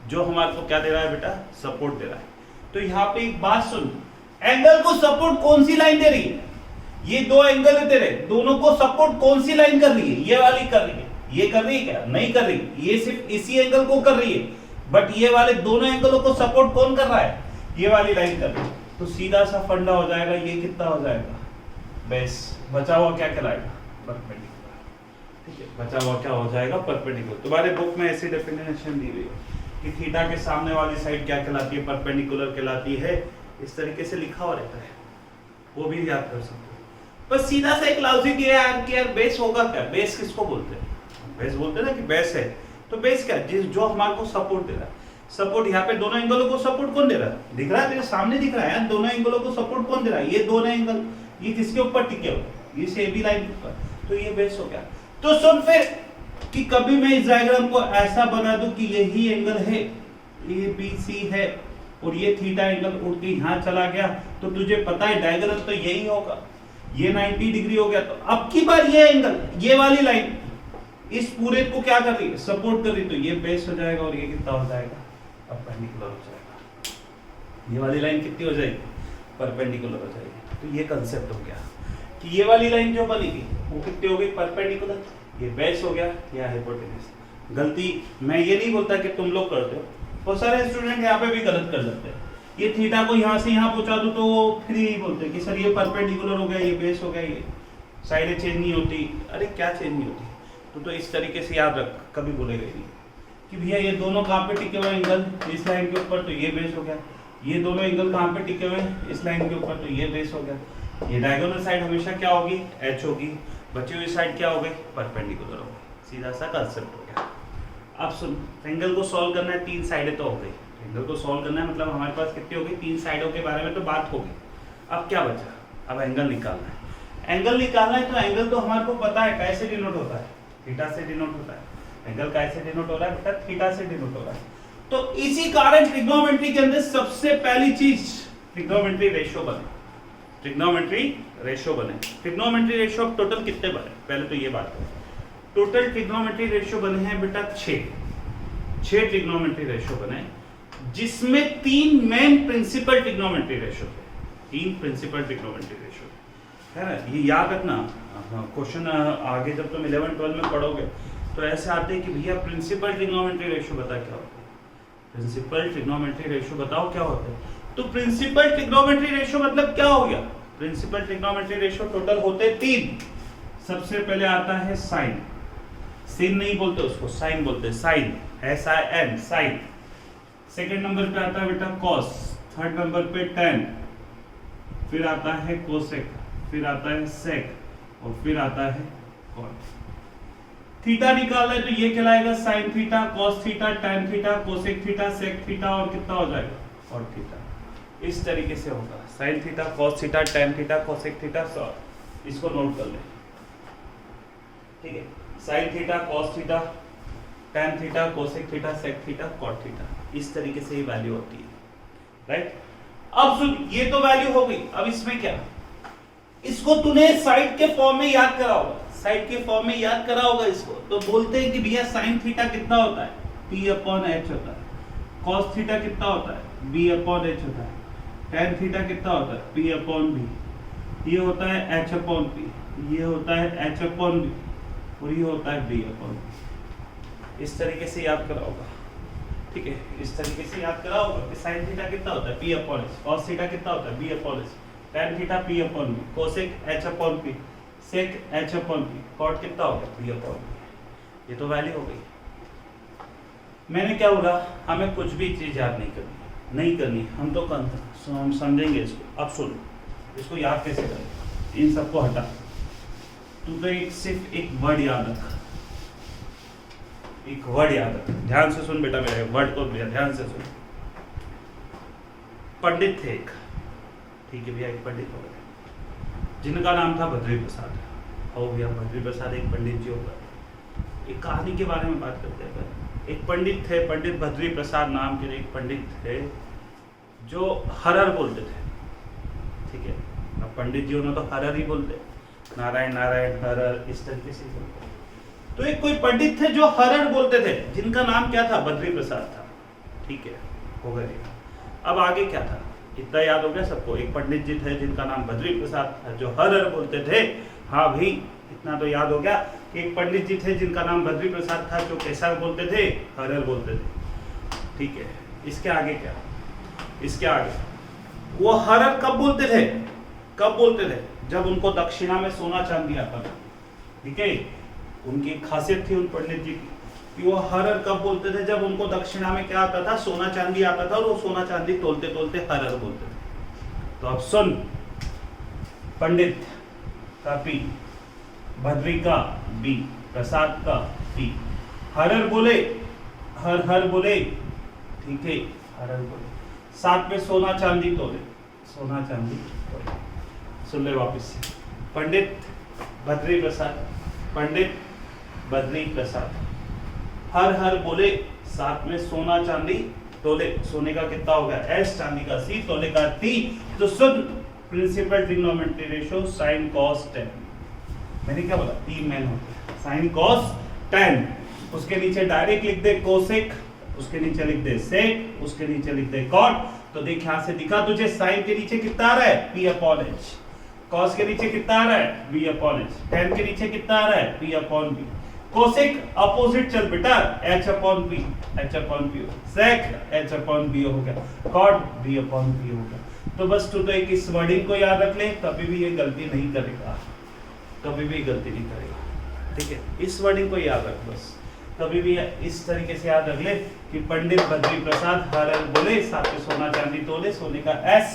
जो हमारे को क्या दे रहा है बेटा, सपोर्ट दे रहा है। तो यहाँ पे एक बात सुन, एंगल को सपोर्ट कौन सी लाइन दे रही है, ये 2 एंगल है तेरे, दोनों को सपोर्ट कौन सी लाइन कर रही है, ये वाली कर रही है, ये कर रही है क्या, नहीं कर रही, ये सिर्फ इसी एंगल को कर रही है, बट ये वाले दोनों एंगलों को सपोर्ट कौन कर रहा है, ये वाली लाइन कर रही है। तो सीधा सा फंडा हो जाएगा, ये कितना हो जाएगा, बेस, बचा हुआ क्या कहलाएगा, परपेंडिकुलर, ठीक है, बचा हुआ क्या हो जाएगा, परपेंडिकुलर। तुम्हारे बुक में ऐसी डेफिनेशन दी हुई है कि थीटा के सामने वाली साइड क्या कहलाती है, परपेंडिकुलर कहलाती है, इस तरीके से लिखा हुआ रहता है, वो भी याद कर सकते हो। बस सीधा सा एक लॉजिक ये है कि यार बेस होगा क्या, बेस किसको बोलते हैं, बेस बोलते हैं ना कि बेस है, तो बेस क्या, जो हमारे को सपोर्ट दे रहा है, सपोर्ट यहाँ पे दोनों एंगलों को सपोर्ट कौन दे रहा है, दिख रहा है तेरे सामने, दिख रहा है यार, दोनों एंगलों को सपोर्ट कौन दे रहा है, ये दोनों एंगल, ये किसके ऊपर टिके हुए, ये से बी लाइन ऊपर, तो ये बेस हो गया। तो सुन फिर कि कभी मैं इस डायग्राम को ऐसा बना दूं कि यही एंगल है, ए बी सी है, और ये थीटा एंगल उड़ के यहाँ चला गया, तो तुझे पता है डायगोनल तो यही होगा, ये 90 डिग्री हो गया, तो अब की बार ये एंगल, ये वाली लाइन इस पूरे को क्या कर रही है, सपोर्ट कर रही, तो ये बेस हो जाएगा और ये कितना हो जाएगा, परपेंडिकुलर हो जाएगा, ये वाली लाइन कितनी हो जाएगी, परपेंडिकुलर हो जाएगी। तो ये कंसेप्ट हो गया कि ये वाली लाइन जो बनेगी वो कितनी हो गई, परपेंडिकुलर, ये बेस हो गया या हाइपोटेनस। गलती मैं ये नहीं बोलता कि तुम लोग करते हो, बहुत सारे स्टूडेंट यहाँ पे भी गलत कर जाते हैं, ये थीटा को यहाँ से यहाँ पहुंचा दो तो फिर यही बोलते हैं कि सर ये परपेंडिकुलर हो गया, ये बेस हो गया, ये साइडें चेंज नहीं होती, अरे क्या चेंज नहीं होती, तो इस तरीके से याद रख, कभी बोलेगा नहीं कि भैया ये दोनों कहाँ पे टिके हुए एंगल, इस लाइन के ऊपर, तो ये बेस हो गया, ये दोनों एंगल कहाँ पे टिके हुए, इस लाइन के ऊपर, तो ये बेस हो गया। ये डायगोनल साइड हमेशा क्या होगी, एच होगी, बची हुई साइड क्या हो गई, परपेंडिकुलर हो गई, सीधा सा कंसेप्ट हो गया। अब सुन, एंगल को सॉल्व करना है, 3 साइडें तो हो गई, एंगल को सॉल्व करना है मतलब हमारे पास कितनी हो गई, 3 साइडों के बारे में तो बात हो गई। अब क्या बचा, अब एंगल निकालना है। एंगल निकालना है तो एंगल तो हमारे को पता है कैसे डिनोट होता है, थीटा से डिनोट होता है। एंगल कैसे डिनोट हो रहा है बेटा, थीटा से डिनोट हो रहा है। तो इसी कारण ट्रिग्नोमेट्री के अंदर सबसे पहली चीज ट्रिग्नोमेट्री रेशियो बने, ट्रिग्नोमेट्री रेशियो बने। ट्रिग्नोमेट्री रेशियो अब टोटल कितने बने, पहले तो ये बात है, टोटल ट्रिग्नोमेट्री रेशियो बने हैं बेटा 6 ट्रिग्नोमेट्री रेशियो बने, जिसमें 3 मेन प्रिंसिपल ट्रिग्नोमेट्री रेशियो थे, 3 प्रिंसिपल ट्रिग्नोमेट्री रेशियो है ना। ये याद रखना, क्वेश्चन आगे जब तुम 11-12 में पढ़ोगे तो ऐसे आते हैं कि भैया प्रिंसिपल ट्रिग्नोमेट्री रेशियो बता क्या होता है, प्रिंसिपल ट्रिग्नोमेट्री रेशियो बताओ क्या होता है। तो प्रिंसिपल ट्रिग्नोमेट्री रेशियो मतलब क्या हो गया, प्रिंसिपल ट्रिग्नोमेट्री रेशियो टोटल होते 3। सबसे पहले आता है साइन, सिन नहीं बोलते उसको, साइन बोलते हैं, sine SIN, sine. Second number पे आता है बेटा कॉस, थर्ड नंबर पे टेन, फिर आता है कोसेक, फिर आता है सेक, और फिर आता है कॉट। थीटा निकालना है तो ये कहलाएगा sine theta, cos theta, tan theta, cosec theta, sec theta, और कितना हो जाएगा, कॉट थीटा। इस तरीके से होगा, sine theta, cos theta, tan theta, cosec theta, इसको नोट कर ले, ठीक है। Sine theta, cos theta, tan theta, cosec theta, sec theta, cot theta, इस तरीके से ये वैल्यू होती है, राइट। अब सुन, ये तो वैल्यू हो गई, अब इसमें क्या, इसको तूने साइड के फॉर्म में याद करा होगा, साइड के फॉर्म में याद करा होगा इसको। तो बोलते हैं कि भैया साइन थीटा कितना होता है, P/H होता है, cos थीटा कितना होता है b अपॉन h होता है, tan थीटा कितना होता है p अपॉन b, ये होता है h अपॉन p, ये होता है h अपॉन b और ये होता है b अपॉन b। इस तरीके से याद करा होगा, ठीक है, इस तरीके से याद करा होगा कि sin थीटा कितना होता है p upon h, cos theta कितना होता है b upon h, tan theta p upon b, cosec h upon p, sec h upon p, cot कितना होगा p अपॉन b। ये तो वैल्यू हो गई। मैंने क्या बोला, हमें कुछ भी चीज याद नहीं करनी, हम तो हम समझेंगे इसको। अब सुन, इसको याद कैसे करें, इन सबको हटा, तू तो सिर्फ एक वर्ड याद रख, एक वर्ड याद रख, ध्यान से सुन बेटा, मेरे वर्ड को ध्यान से सुन। पंडित थे एक, ठीक है भैया, एक पंडित हो गए जिनका नाम था बद्री प्रसाद। हो भैया, बद्री प्रसाद एक पंडित जी हो गए। एक कहानी के बारे में बात करते हैं। एक पंडित थे, पंडित बद्री प्रसाद नाम के एक पंडित थे जो हरर बोलते थे, ठीक है। अब पंडित जी उन्होंने तो हरर ही बोलते, नारायण नारायण हरर, इस तरीके से बोलते। तो एक कोई पंडित थे जो हरर बोलते थे, जिनका नाम क्या था, बद्री प्रसाद था, ठीक है, हो गया। अब आगे क्या था, इतना याद हो गया सबको। एक पंडित जी थे जिनका नाम बद्री प्रसाद था, जो हरर बोलते थे। हाँ भाई, इतना तो याद हो गया कि एक पंडित जी थे जिनका नाम बद्री प्रसाद था, जो कैसा बोलते थे, हरर बोलते थे, ठीक है। इसके आगे क्या, इसके आगे वो हरर कब बोलते थे, कब बोलते थे, जब उनको दक्षिणा में सोना चांदी आता था, ठीक है। उनकी एक खासियत थी उन पंडित जी की कि वो हरर कब बोलते थे, जब उनको दक्षिणा में क्या आता था, सोना चांदी आता था, और वो सोना चांदी तोलते तोलते हरर बोलते थे। तो अब सुन, पंडित का पी, बद्री का बी, प्रसाद का पी, हरर बोले, हर हर बोले, ठीक है, हरर बोले, साथ में सोना चांदी तोले, सोना चांदी तोले। सुन ले वापस से, पंडित बद्री प्रसाद, पंडित बद्री प्रसाद, हर हर बोले, साथ में सोना चांदी तोले। सोने का कितना हो गया एस, चांदी का सी, तोले का टी। तो सुन, principal trigonometry ratio sine cos tan, मैंने क्या बोला, तीन मैन होते हैं, साइन कॉस टेन, उसके नीचे डायरेक्ट लिख दे कोसेक, उसके नीचे लिख दे सेक, उसके नीचे लिख दे कॉट। तो देख यहां से दिखा तुझे, साइन के नीचे कितना आ रहा है p अपॉन h, कॉस के नीचे कितना आ रहा है b अपॉन h, टेन के नीचे कितना आ रहा है p upon b, cosec opposite चल बेटा, h upon p, h upon p, सेक h अपॉन b हो गया, कॉट b अपॉन p हो गया। तो बस तू तो एक इस वर्डिंग को याद रख ले, कभी भी ये गलती नहीं करेगा, कभी भी गलती नहीं करेगा, ठीक है। इस वर्डिंग को याद रख, बस कभी भी इस तरीके से याद रख ले कि पंडित बद्री प्रसाद हरर बोले, साथ में सोना चांदी तोले, सोने का S,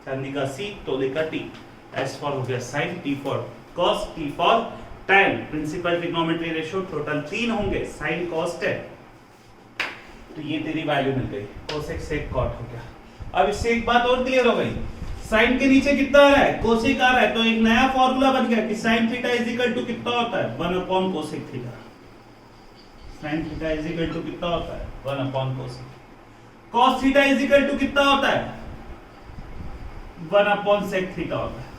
चांदी का C, तोले का T। S फॉर हो गया sine, T for cos, T for tan। Principal trigonometry ratio total 3 होंगे, साइन कॉस tan। तो ये तेरी वैल्यू मिल गई, कोसेक सेक कॉट हो गया। अब इससे एक बात और क्लियर हो गई, साइन के नीचे कितना आ रहा है, कोसेक आ रहा है, तो एक नया फॉर्मूला बन गया कि sine theta is equal to कितना होता है, 1 upon cosec theta. Sine theta is equal to कितना होता है, 1 upon cosec. Cos theta is equal to कितना होता है, 1 अपॉन सेक थीटा होता है।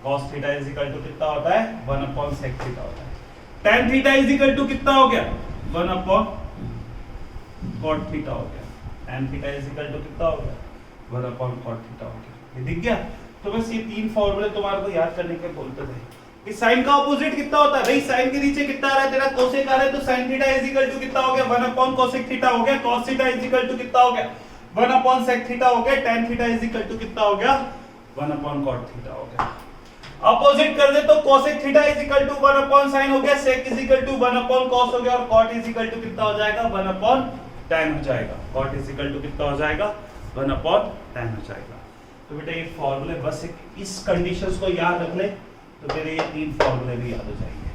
Cos theta is equal to कितना होता है, 1 अपॉन सेक थीटा होता है। tan theta is equal to कितना हो गया, 1 अपॉन कॉट थीटा हो गया। tan theta is equal to कितना हो गया, 1 अपॉन कॉट थीटा हो गया। ये दिख गया। तो बस ये तीन फॉर्मूले तुम्हारे को याद करने के बोलते थे कि साइन का ऑपोजिट कितना होता है, भाई साइन के नीचे कितना आ रहा है तेरा, कोसेक आ रहा है, तो sine theta is equal to कितना हो गया, 1 अपॉन कोसेक थीटा हो गया। Cos theta is equal to कितना हो गया, 1 अपॉन सेक थीटा हो गया। tan theta is equal to कितना हो गया, 1 अपॉन कॉट थीटा हो गया। अपोजिट कर दे तो cosec theta is equal to 1 upon sine हो गया, sec is equal to 1 upon cos हो गया, और कॉट इज इक्वल टू कितना हो जाएगा, 1 अपॉन tan हो जाएगा। कॉट इज इक्वल टू कितना हो जाएगा, 1 अपॉन tan हो जाएगा। तो बेटा ये फॉर्मूले बस इस कंडीशंस को याद रख ले, तो तेरे ये तीन फॉर्मूले भी याद हो जाएंगे।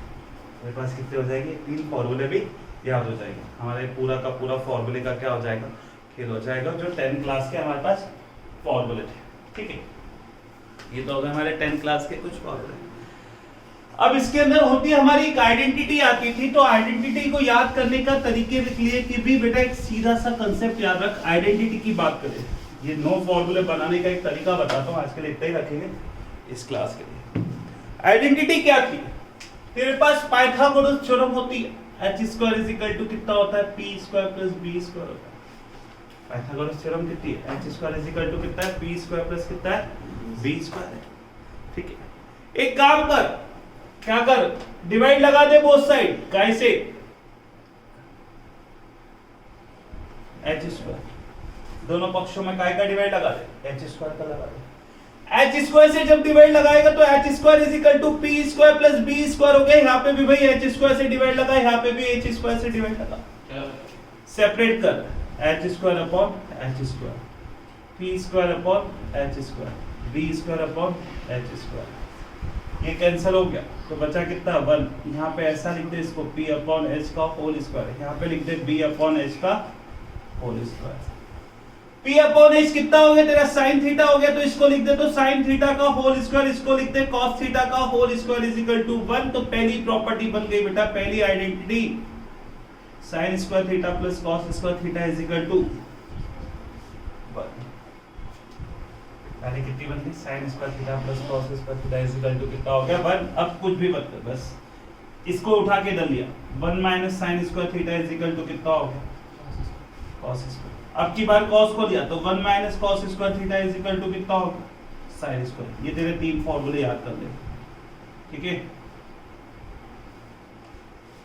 मेरे पास कितने हो जाएंगे, तीन फॉर्मूले भी याद हो जाएंगे। हमारे पूरा का पूरा फॉर्मूले का क्या हो जाएगा, खेल हो जाएगा, जो 10th क्लास के हमारे पास फॉर्मूले थे, ठीक है। ये तो हो गए हमारे 10th क्लास के कुछ फॉर्मूले। अब इसके अंदर होती है हमारी एक आइडेंटिटी आती थी, तो आइडेंटिटी को याद करने का तरीके के लिए कि भी बेटा एक सीधा सा कंसेप्ट याद रख, आइडेंटिटी की बात करें, ये 9 फॉर्मूले बनाने का एक तरीका बताता हूँ, आज के लिए इतना ही रखेंगे इस क्लास के लिए। आइडेंटिटी क्या थी, तेरे पास पाइथागोरस थ्योरम होती है, h² = कितना होता है, p² + b² होता है, पाइथागोरस थ्योरम कितनी है, H square is equal to कितना है, पी स्क्वायर प्लस कितना है, बी स्क्वायर है। ठीक है, एक काम कर, क्या कर, डिवाइड लगा दे बोथ साइड, कैसे, एच स्क्वायर, दोनों पक्षों में काय का डिवाइड लगा दे, एच स्क्वायर का लगा दे। एच स्क्वायर से जब डिवाइड लगाएगा तो H square is equal to P square plus B square हो गया। यहाँ पे भी भाई एच स्क्वायर से डिवाइड लगा, यहाँ पे भी एच स्क्वायर से डिवाइड लगा, सेपरेट कर, H square upon H square, P square upon H square, B square upon H square, ये कैंसिल हो गया तो बचा कितना, 1। यहाँ पे ऐसा लिख दे इसको, पी अपॉन एच का होल स्क्वायर, यहाँ पे लिख दे बी अपॉन एच का whole square. P upon H कितना हो गया तेरा, साइन थीटा हो गया, तो इसको लिख दे तो साइन थीटा का होल स्क्वायर, इसको लिख दे कॉस थीटा का whole square is equal to 1। तो पहली प्रॉपर्टी बन गई बेटा, पहली identity, sine square theta plus cos square theta is equal to 1। पहले कितनी बन गई, sine square theta plus cos square theta is equal to कितना हो गया, 1। अब कुछ भी मत कर, बस इसको उठा के डाल लिया, 1 minus sine square theta is equal to कितना हो गया, कॉस स्क्वायर। अब की बार cos को लिया तो 1 minus cos square theta is equal to कितना होगा, साइन स्क्वायर। ये तेरे तीन फॉर्मूले याद कर ले, ठीक है,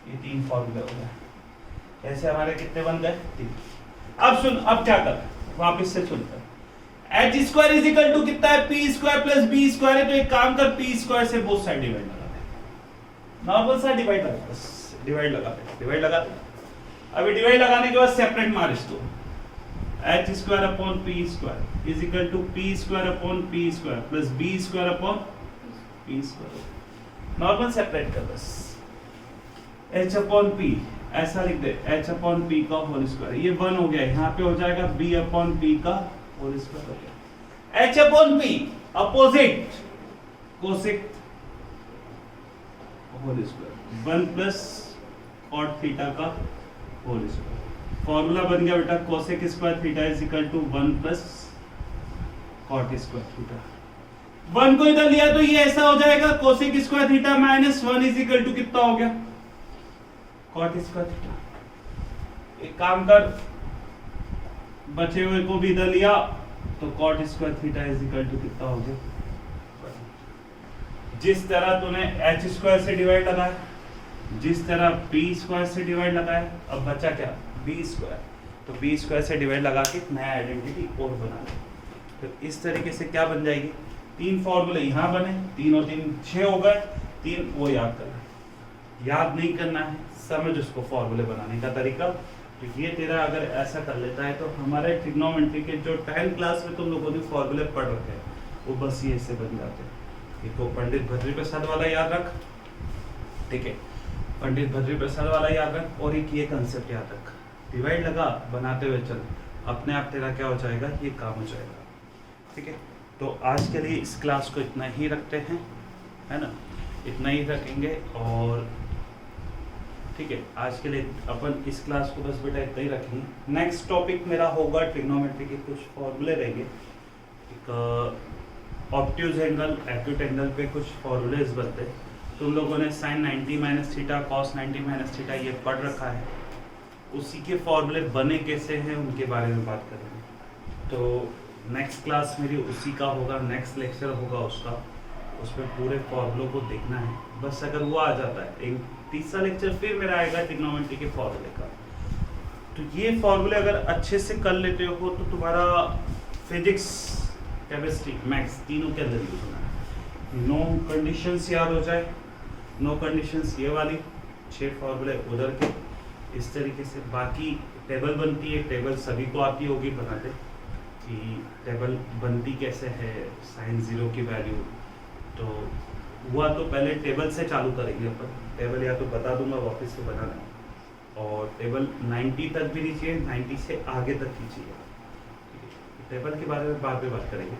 ये तीन फॉर्मूले हो गए। ऐसे हमारे कितने बन गए, 3। अब सुन, अब क्या कर, वापस से सुन कर, H square is equal to कितना है, P square plus B square है, तो एक काम कर, पी स्क्वायर से बोथ साइड डिवाइड लगा दे, नॉर्मल सा डिवाइड लगा, बस डिवाइड लगा दे, डिवाइड लगा दे। अभी डिवाइड लगाने के बाद सेपरेट मार इसको, H square upon P square is equal to P square upon P square plus B square upon P square, normal separate कर बस, एच अपॉन पी ऐसा लिख दे, एच अपॉन पी का होल स्क्वायर, ये 1 हो गया, यहाँ पे हो जाएगा बी अपॉन पी का होल स्क्वायर हो गया, H upon P opposite cosec whole square 1 plus cot theta का होल स्क्वायर। फॉर्मूला बन गया बेटा, cosec square theta is equal to 1 plus cot square theta. 1 को इधर लिया तो ये ऐसा हो जाएगा, cosec square theta minus 1 is equal to कितना हो गया, कॉट स्क्वायर थीटा। एक काम कर, बचे हुए को भी इधर लिया तो cot square theta is equal to कितना हो गया। जिस तरह तूने एच स्क्वायर से डिवाइड लगाया, जिस तरह पी स्क्वायर से डिवाइड लगाया, अब बचा क्या, बी स्क्वायर, तो बी स्क्वायर से डिवाइड लगा के नया आइडेंटिटी और बना ले। तो इस तरीके से क्या बन जाएगी, 3 फॉर्मूले यहाँ बने, 3 और 3 6 हो गए, 3 वो याद करना है, याद नहीं करना है, समझ उसको फॉर्मूले बनाने का तरीका। तो ये तेरा अगर ऐसा कर लेता है तो हमारे ट्रिग्नोमेट्री के जो 10th क्लास में तुम लोगों ने फॉर्मूले पढ़ रखे हैं वो बस ये ऐसे बन जाते हैं। एक तो पंडित भद्री प्रसाद वाला याद रख, ठीक है, पंडित भद्री प्रसाद वाला याद रख, और एक ये कंसेप्ट याद रख, डिवाइड लगा बनाते हुए चल, अपने आप तेरा क्या हो जाएगा, ये काम हो जाएगा, ठीक है। तो आज के लिए इस क्लास को इतना ही रखते हैं, है ना, इतना ही रखेंगे, और ठीक है, आज के लिए अपन इस क्लास को बस बेटा इतना ही रखेंगे। नेक्स्ट टॉपिक मेरा होगा ट्रिग्नोमेट्री के कुछ फॉर्मूले रहेंगे, एक ऑब्ट्यूज एंगल, एक्यूट एंगल पे कुछ फॉर्मूलेज बनते हैं। तुम लोगों ने sine 90 minus theta, cos 90 minus theta ये पढ़ रखा है, उसी के फॉर्मूले बने कैसे हैं उनके बारे में बात करेंगे। तो नेक्स्ट क्लास मेरी उसी का होगा, नेक्स्ट लेक्चर होगा उसका, उसमें पूरे फॉर्मूलों को देखना है। बस अगर वो आ जाता है, एक तीसरा लेक्चर फिर मेरा आएगा ट्रिग्नोमेट्री के फॉर्मूले का। तो ये फॉर्मूले अगर अच्छे से कर लेते हो तो तुम्हारा फिजिक्स, केमिस्ट्री, मैथ्स तीनों के अंदर यूज होना है। नो कंडीशंस याद हो जाए, नो कंडीशंस ये वाली 6 फॉर्मूले उधर के, इस तरीके से। बाकी टेबल बनती है, टेबल सभी को आती होगी बनाते, कि टेबल बनती कैसे है, साइन 0 की वैल्यू, तो हुआ तो पहले टेबल से चालू करेंगे अपन। टेबल या तो बता दूंगा वापस से बनाना, और टेबल 90 तक भी नहीं चाहिए, 90 से आगे तक ही चाहिए। टेबल के बारे में बाद में बात करेंगे।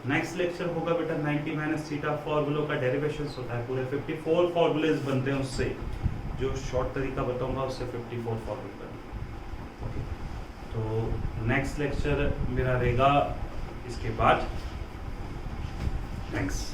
नेक्स्ट लेक्चर होगा बेटा 90 माइनस थीटा फॉर्मूलों का डेरिवेशन होता है, पूरे 54 फॉर्मूलेज बनते हैं उससे, जो शॉर्ट तरीका बताऊंगा उससे 54 फॉर्मूले बनेंगे। ओके, तो नेक्स्ट लेक्चर मेरा रहेगा इसके बाद। थैंक्स।